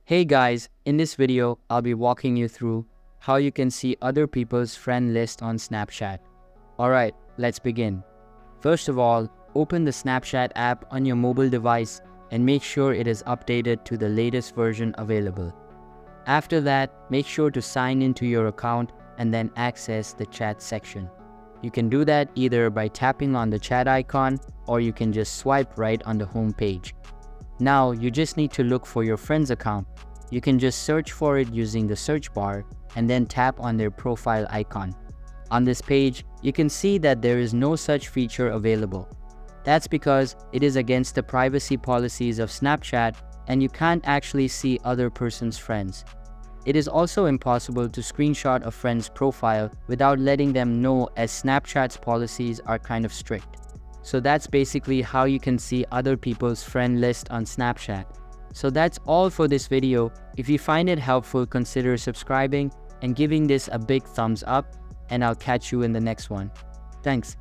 Hey guys, in this video, I'll be walking you through how you can see other people's friend list on Snapchat. Alright, let's begin. First of all, open the Snapchat app on your mobile device and make sure it is updated to the latest version available. After that, make sure to sign into your account and then access the chat section. You can do that either by tapping on the chat icon or you can just swipe right on the home page. Now, you just need to look for your friend's account. You can just search for it using the search bar and then tap on their profile icon. On this page, you can see that there is no such feature available. That's because it is against the privacy policies of Snapchat and you can't actually see other person's friends. It is also impossible to screenshot a friend's profile without letting them know, as Snapchat's policies are kind of strict. So that's basically how you can see other people's friend list on Snapchat. So that's all for this video. If you find it helpful, consider subscribing and giving this a big thumbs up, and I'll catch you in the next one. Thanks.